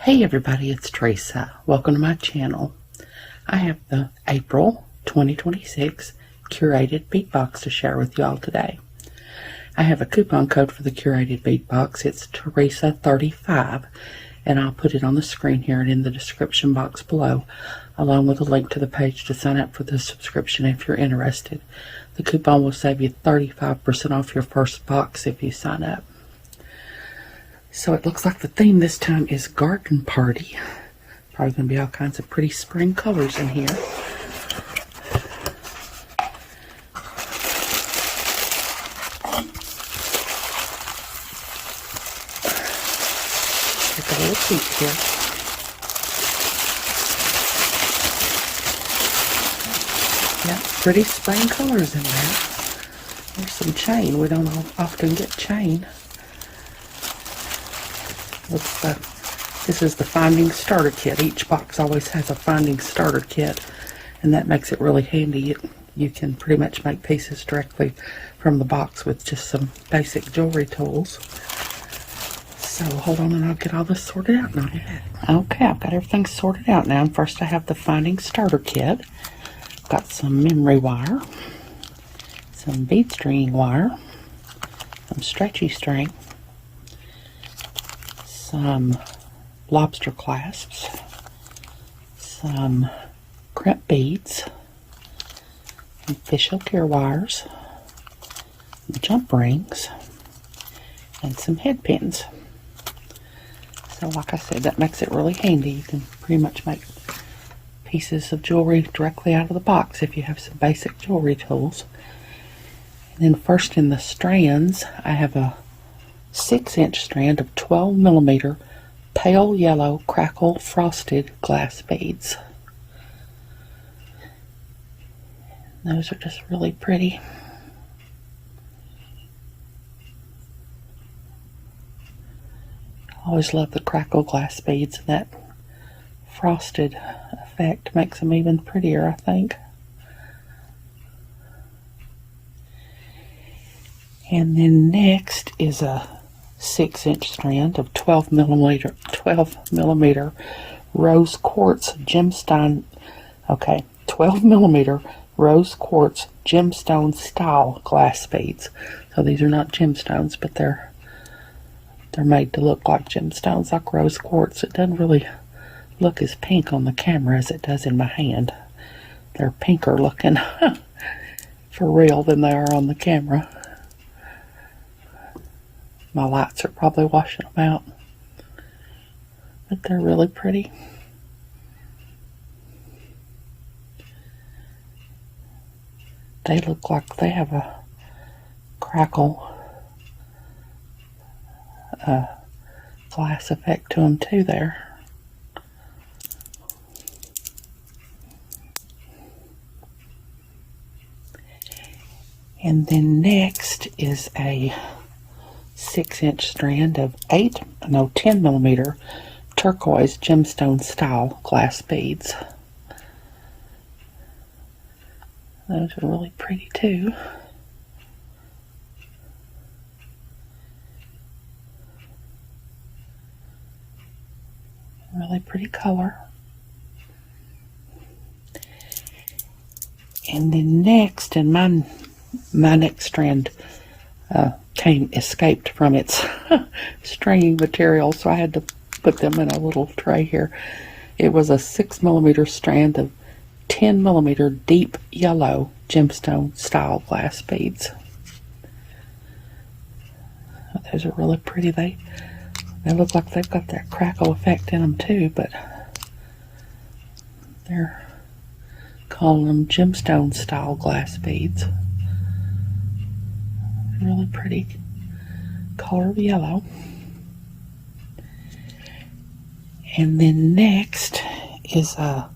Hey everybody, it's Teresa. Welcome to my channel. I have the April 2026 Curated Bead Box to share with you all today. I have a coupon code for the Curated Bead Box. It's Teresa35, and I'll put it on the screen here and in the description box below, along with a link to the page to sign up for the subscription if you're interested. The coupon will save you 35% off your first box if you sign up. So it looks like the theme this time is Garden Party. Probably going to be all kinds of pretty spring colors in here. Take a little peek here. Yeah, pretty spring colors in there. There's some chain. We don't often get chain. This is the Finding Starter Kit. Each box always has a Finding Starter Kit, and that makes it really handy. You can pretty much make pieces directly from the box with just some basic jewelry tools. So hold on and I'll get all this sorted out now. Okay, I've got everything sorted out now. And first I have the Finding Starter Kit. Got some memory wire, some bead string wire, some stretchy string, some lobster clasps, some crimp beads, some fishhook ear wires, some jump rings, and some head pins. So like I said, that makes it really handy. You can pretty much make pieces of jewelry directly out of the box if you have some basic jewelry tools. And then first in the strands, I have a 6-inch strand of 12mm pale yellow crackle frosted glass beads. Those are just really pretty. I always love the crackle glass beads, and that frosted effect makes them even prettier, I think. And then next is a 6-inch strand of 12mm rose quartz gemstone. Okay, 12mm rose quartz gemstone style glass beads. So these are not gemstones, but they're made to look like gemstones, like rose quartz. It doesn't really look as pink on the camera as it does in my hand. They're pinker looking for real than they are on the camera. My lights are probably washing them out, but they're really pretty. They look like they have a crackle glass effect to them too there. And then next is a 6-inch strand of 10mm turquoise gemstone style glass beads. Those are really pretty too. Really pretty color. And then next, and my next strand escaped from its stringing material, so I had to put them in a little tray here. It was a 6mm strand of 10mm deep yellow gemstone style glass beads. Those are really pretty. They look like they've got that crackle effect in them too, but they're calling them gemstone style glass beads. Really pretty color of yellow. And then next is a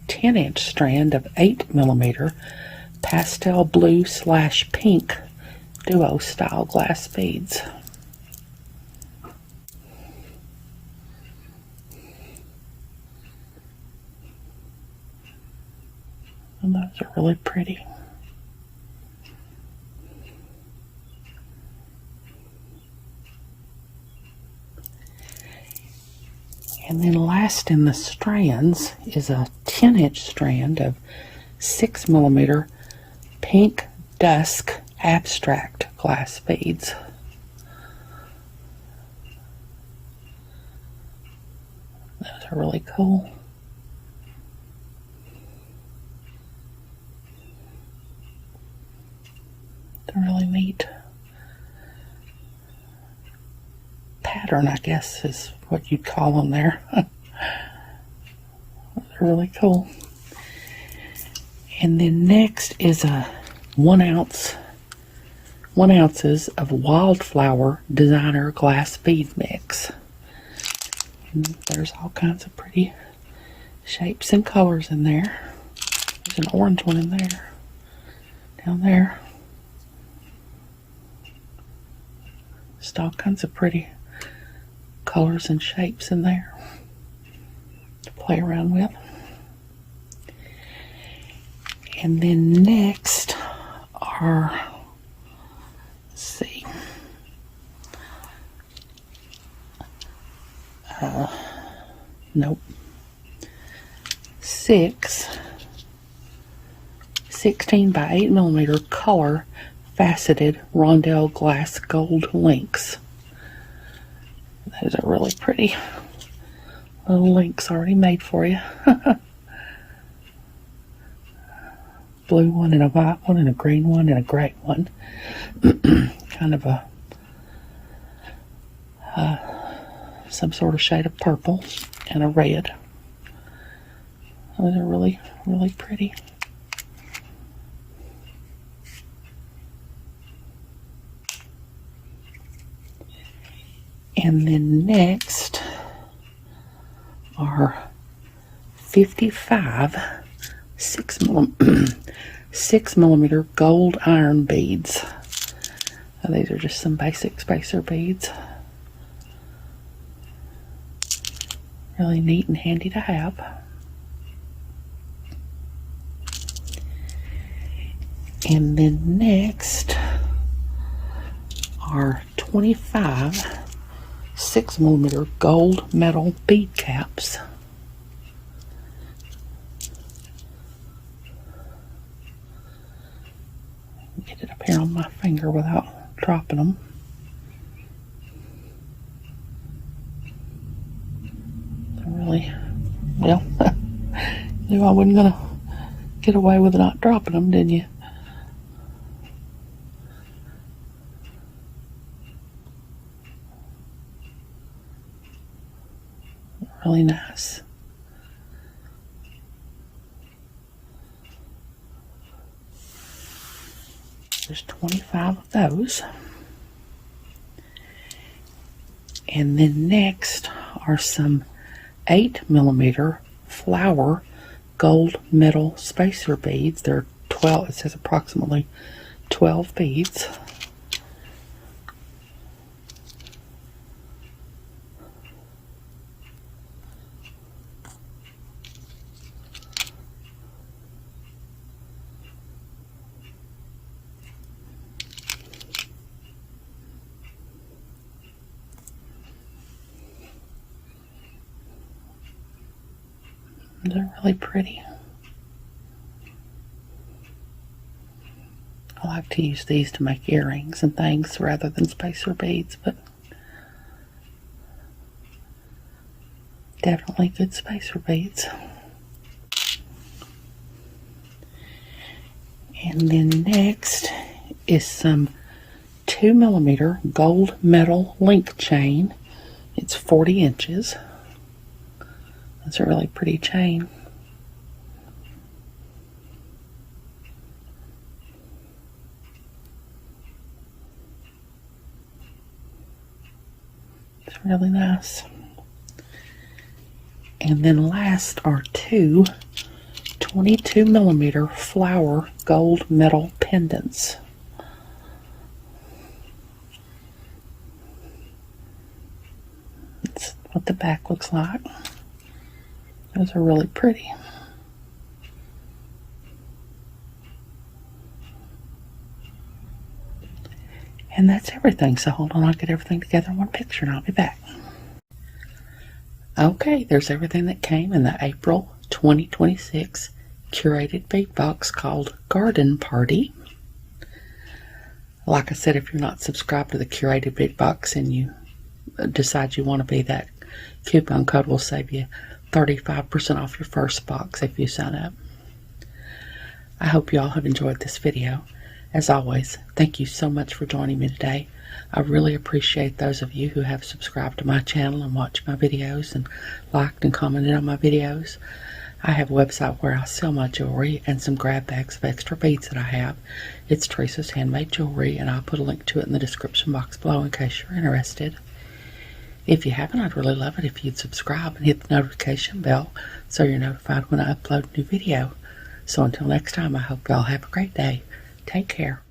10-inch strand of 8mm pastel blue / pink duo style glass beads. And those are really pretty. And then last in the strands is a 10-inch strand of 6mm pink dusk abstract glass beads. Those are really cool. They're really neat. Pattern, I guess, is what you'd call them there. They're really cool. And then next is a 1 ounces of Wildflower designer glass bead mix. And there's all kinds of pretty shapes and colors in there. There's an orange one in there, down there. Just all kinds of pretty colors and shapes in there to play around with. And then next are, let's see, nope, 16 by 8mm color faceted rondelle glass gold links. Those are really pretty. Little links already made for you. Blue one and a white one and a green one and a gray one. Kind of a some sort of shade of purple and a red. Those are really, really pretty. And then next are 55 6mm gold iron beads. Now, these are just some basic spacer beads. Really neat and handy to have. And then next are 25 6mm gold metal bead caps. Get it up here on my finger without dropping them. They're really, well, knew I wasn't gonna get away with not dropping them, didn't you? Really nice. There's 25 of those. And then next are some 8mm flower gold metal spacer beads. They're 12, it says approximately 12 beads. They're really pretty. I like to use these to make earrings and things rather than spacer beads, but definitely good spacer beads. And then next is some 2mm gold metal link chain. It's 40 inches. That's a really pretty chain. It's really nice. And then last are two 22mm flower gold metal pendants. That's what the back looks like. Those are really pretty. And that's everything. So hold on, I'll get everything together in one picture and I'll be back. Okay, there's everything that came in the April 2026 Curated bead box called Garden Party. Like I said, if you're not subscribed to the Curated bead box and you decide you want to be, that coupon code will save you 35% off your first box if you sign up. I hope you all have enjoyed this video. As always, thank you so much for joining me today. I really appreciate those of you who have subscribed to my channel and watched my videos and liked and commented on my videos. I have a website where I sell my jewelry and some grab bags of extra beads that I have. It's Teresa's Handmade Jewelry, and I'll put a link to it in the description box below in case you're interested. If you haven't, I'd really love it if you'd subscribe and hit the notification bell so you're notified when I upload a new video. So until next time, I hope y'all have a great day. Take care.